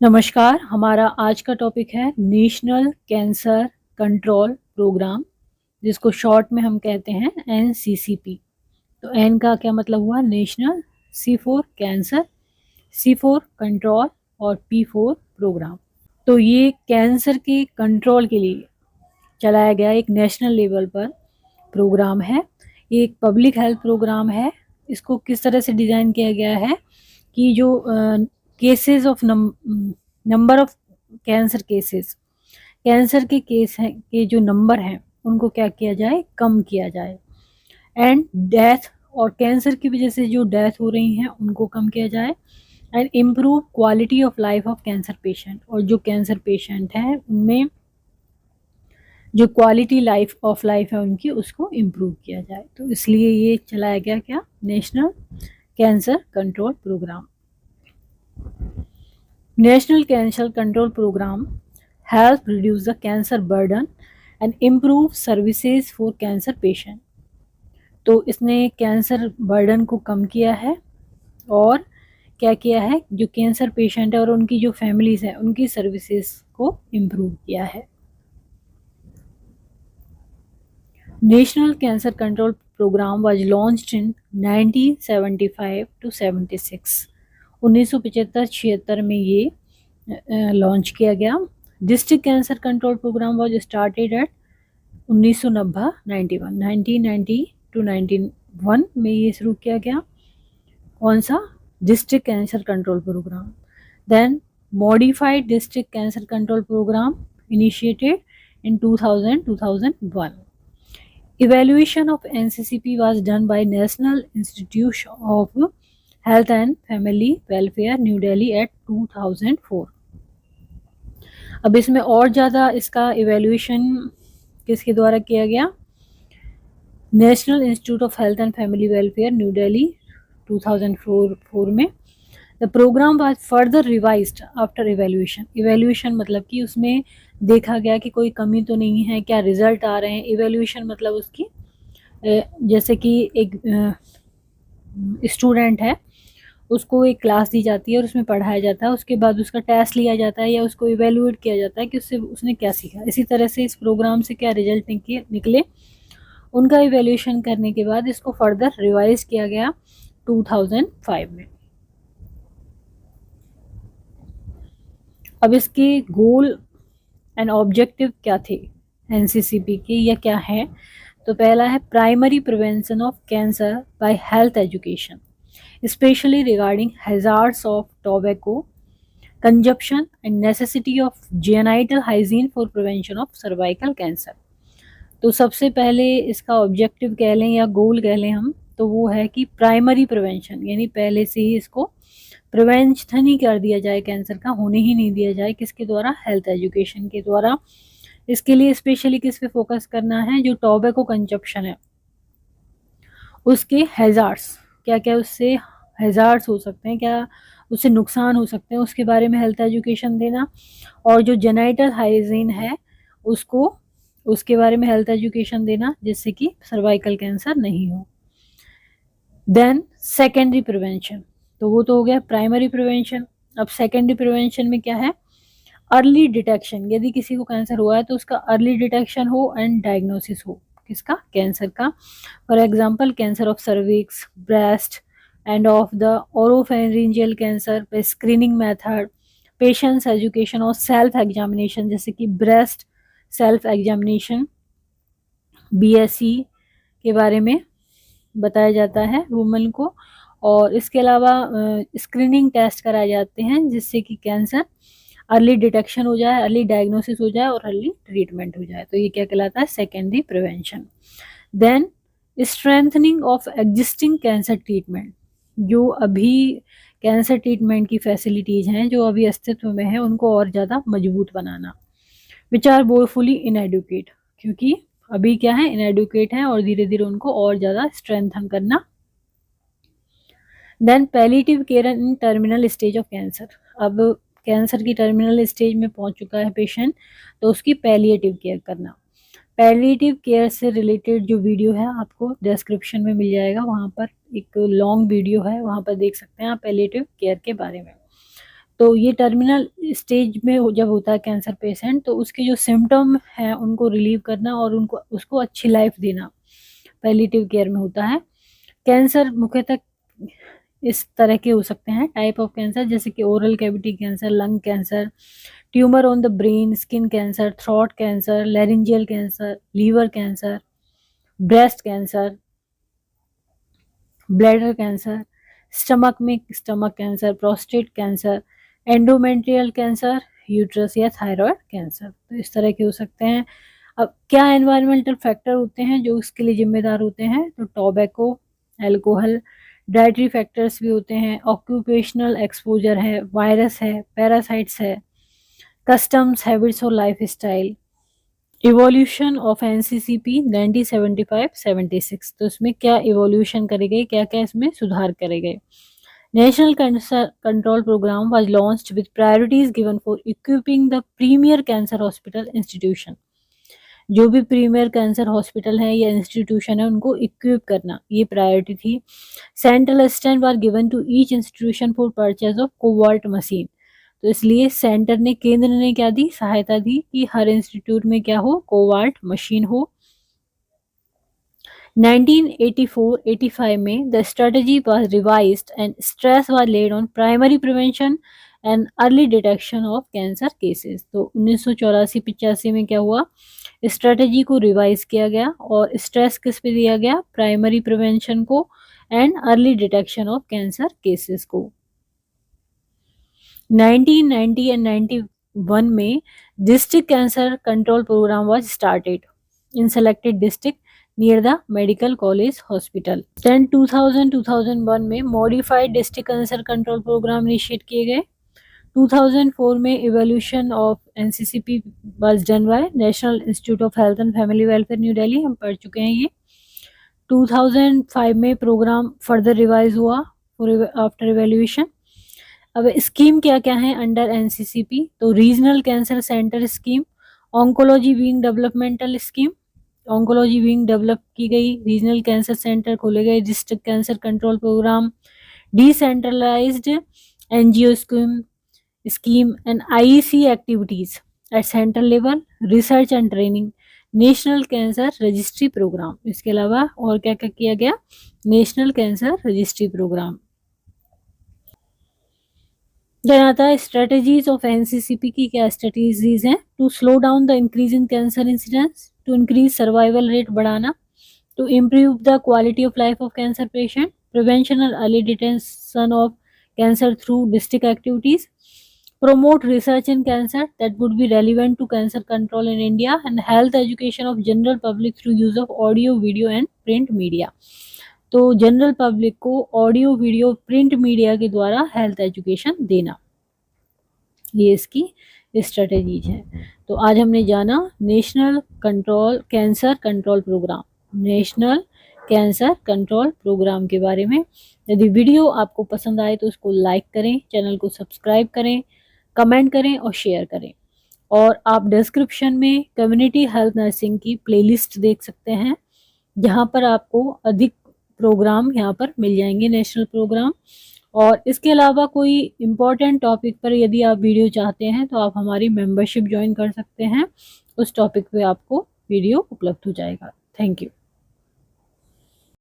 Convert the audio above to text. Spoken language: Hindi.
नमस्कार, हमारा आज का टॉपिक है नेशनल कैंसर कंट्रोल प्रोग्राम, जिसको शॉर्ट में हम कहते हैं एनसीसीपी। तो एन का क्या मतलब हुआ? National, C for cancer, C for control और पी फॉर प्रोग्राम। तो ये कैंसर के कंट्रोल के लिए चलाया गया एक नेशनल लेवल पर प्रोग्राम है। ये एक पब्लिक हेल्थ प्रोग्राम है। इसको किस तरह से डिज़ाइन किया गया है कि जो cases of number of cancer cases, cancer के केस हैं के जो नंबर हैं उनको क्या किया जाए, कम किया जाए। एंड डेथ, और कैंसर की वजह से जो डेथ हो रही हैं उनको कम किया जाए। And improve quality of life of cancer patient, और जो कैंसर पेशेंट हैं उनमें जो क्वालिटी लाइफ ऑफ लाइफ है उनकी, उसको इम्प्रूव किया जाए। तो इसलिए ये चलाया गया क्या, national cancer control programme. National cancer control programme help reduce the cancer burden and improve services for cancer patient. तो इसने कैंसर बर्डन को कम किया है और क्या किया है, जो कैंसर पेशेंट है और उनकी जो फैमिलीज है उनकी सर्विसेज को इम्प्रूव किया है। National cancer control programme was launched in 1975 to 76। 1975-76 में ये लॉन्च किया गया। District cancer control programme was started at 1990 to 1991 में ये शुरू किया गया। कौन सा? District cancer control programme. Then modified district cancer control programme initiated in 2001। Evaluation of NCCP was done by National Institute of Health and Family Welfare, New Delhi at 2004। अब इसमें और ज़्यादा इसका इवेल्यूएशन किसके द्वारा किया गया? National institute of health and family welfare, new Delhi, 2004 में। The programme was further revised after evaluation. Evaluation मतलब कि उसमें देखा गया कि कोई कमी तो नहीं है, क्या रिजल्ट आ रहे हैं। इवेल्यूएशन मतलब उसकी जैसे कि एक स्टूडेंट है, उसको एक क्लास दी जाती है और उसमें पढ़ाया जाता है, उसके बाद उसका टेस्ट लिया जाता है या उसको इवेल्यूएट किया जाता है कि उसने क्या सीखा। इसी तरह से इस प्रोग्राम से क्या रिजल्ट निकले, उनका इवेल्यूएशन करने के बाद इसको फर्दर रिवाइज किया गया 2005 में। अब इसके गोल एंड ऑब्जेक्टिव क्या थे एनसीसीपी के, या क्या है? तो पहला है primary prevention of cancer by health education, specially regarding hazards of tobacco consumption and necessity of genital hygiene for prevention of cervical cancer. तो सबसे पहले इसका ऑब्जेक्टिव कह लें या गोल कह लें हम, तो वो है कि प्राइमरी प्रिवेंशन, यानी पहले से ही इसको प्रिवेंशन ही कर दिया जाए, कैंसर का होने ही नहीं दिया जाए। किसके द्वारा? हेल्थ एजुकेशन के द्वारा। इसके लिए स्पेशली किस पे फोकस करना है? जो टोबैको कंजप्शन है उसके हैजार्ड्स, क्या क्या उससे हैजार्ड्स हो सकते हैं, क्या उससे नुकसान हो सकते हैं, उसके बारे में हेल्थ एजुकेशन देना। और जो जेनाइटल हाइजीन है उसको, उसके बारे में हेल्थ एजुकेशन देना, जिससे कि सर्वाइकल कैंसर नहीं हो। देन सेकेंडरी प्रिवेंशन, तो वो तो हो गया प्राइमरी प्रिवेंशन। अब सेकेंडरी प्रिवेंशन में क्या है? अर्ली डिटेक्शन, यदि किसी को कैंसर हुआ है तो उसका अर्ली डिटेक्शन हो एंड डायग्नोसिस हो। किसका? कैंसर का। For example cancer of cervix, breast and of the oropharyngeal cancer पे स्क्रीनिंग मेथड, पेशेंट्स एजुकेशन और सेल्फ एग्जामिनेशन, जैसे कि ब्रेस्ट सेल्फ एग्जामिनेशन BSE के बारे में बताया जाता है वुमेन को। और इसके अलावा स्क्रीनिंग टेस्ट कराए जाते हैं जिससे कि कैंसर अर्ली डिटेक्शन हो जाए, अर्ली डायग्नोसिस हो जाए और अर्ली ट्रीटमेंट हो जाए। तो ये क्या कहलाता है? Secondary prevention. Then strengthening of existing cancer treatment, जो अभी कैंसर ट्रीटमेंट की फैसिलिटीज़ हैं जो अभी अस्तित्व में है उनको और ज़्यादा मजबूत बनाना। विच आर वोफुली इनएडुकेट, क्योंकि अभी क्या है, इनएडुकेट हैं, और धीरे धीरे उनको और ज़्यादा स्ट्रेंथन करना। Then palliative care in terminal stage of cancer, अब कैंसर की टर्मिनल स्टेज में पहुंच चुका है पेशेंट, तो उसकी पैलिएटिव केयर करना। पैलिएटिव केयर से रिलेटेड जो वीडियो है आपको डिस्क्रिप्शन में मिल जाएगा, वहाँ पर एक लॉन्ग वीडियो है, वहाँ पर देख सकते हैं आप पैलिएटिव केयर के बारे में। तो ये टर्मिनल स्टेज में जब होता है कैंसर पेशेंट, तो उसके जो सिम्टम हैं उनको रिलीव करना और उसको अच्छी लाइफ देना पैलिएटिव केयर में होता है। कैंसर मुख्यतः इस तरह के हो सकते हैं टाइप ऑफ कैंसर, जैसे कि oral cavity cancer, lung cancer, tumour on the brain, skin cancer, throat cancer, laryngeal cancer, liver cancer, breast cancer, bladder cancer, stomach में stomach cancer, prostate cancer, endometrial cancer, uterus या थायराइड कैंसर। तो इस तरह के हो सकते हैं। अब क्या एनवायरमेंटल फैक्टर होते हैं जो इसके लिए जिम्मेदार होते हैं? तो टोबैको, अल्कोहल, डाइटरी फैक्टर्स भी होते हैं, ऑक्यूपेशनल एक्सपोजर है, वायरस है, पैरासाइट्स है, कस्टम्स, हैबिट्स और life style. Evolution of NCCP 1975-76, तो इसमें क्या इवोल्यूशन करे गए, क्या क्या इसमें सुधार करे गए? National cancer control programme was launched with priorities given for equipping the premier cancer hospital institution. जो भी प्रीमियर कैंसर हॉस्पिटल है या इंस्टीट्यूशन है उनको इक्विप करना, ये प्रायोरिटी थी। Central assistant were given to each institution for purchase of cobalt machine, तो इसलिए केंद्र ने क्या दी, सहायता दी कि हर इंस्टीट्यूट में क्या हो, कोवाल्ट मशीन हो। 1984-85 में the strategy was revised and stress was laid on primary prevention and early detection of cancer cases. तो 1984-85 में क्या हुआ, स्ट्रेटजी को रिवाइज किया गया और स्ट्रेस किस पे दिया गया, प्राइमरी प्रिवेंशन को and early detection of cancer cases को। 1990 एंड 91 में district cancer control programme was started in selected district near the medical college hospital. 2001 में modified district cancer control programme initiate किए गए। 2004 में evolution of NCCP was done by National institute of health and family welfare new Delhi, हम पढ़ चुके हैं ये। 2005 में प्रोग्राम फर्दर रिवाइज हुआ आफ्टर इवोल्यूशन। अब स्कीम क्या क्या है अंडर एनसीसीपी, तो regional cancer centre scheme, oncology wing developmental scheme, oncology wing develop की गई, रीजनल कैंसर सेंटर खोले गए, district cancer control programme, decentralised NGO scheme and IEC activities at central level, research and training, national cancer registry programme. इसके अलावा और क्या क्या किया गया, national cancer registry programme. Then आता है स्ट्रेटेजीज ऑफ एनसीसीपी की क्या स्ट्रेटेजीज हैं, to slow down the increase in cancer incidence, to increase survival rate बढ़ाना, to improve the quality of life of cancer patient, prevention and early detection of cancer through district activities, promote research in cancer that would be relevant to cancer control in India, and health education of general public through use of audio, video and print media। तो जनरल पब्लिक को ऑडियो, वीडियो, प्रिंट मीडिया के द्वारा हेल्थ एजुकेशन देना, ये इसकी स्ट्रेटेजीज हैं। तो आज हमने जाना national cancer control programme, national cancer control programme के बारे में। यदि वीडियो आपको पसंद आए तो उसको लाइक करें, चैनल को सब्सक्राइब करें, कमेंट करें और शेयर करें। और आप डिस्क्रिप्शन में कम्युनिटी हेल्थ नर्सिंग की प्लेलिस्ट देख सकते हैं, जहां पर आपको अधिक प्रोग्राम यहाँ पर मिल जाएंगे, नेशनल प्रोग्राम। और इसके अलावा कोई इम्पोर्टेंट टॉपिक पर यदि आप वीडियो चाहते हैं तो आप हमारी मेंबरशिप ज्वाइन कर सकते हैं, उस टॉपिक पे आपको वीडियो उपलब्ध हो जाएगा। Thank you.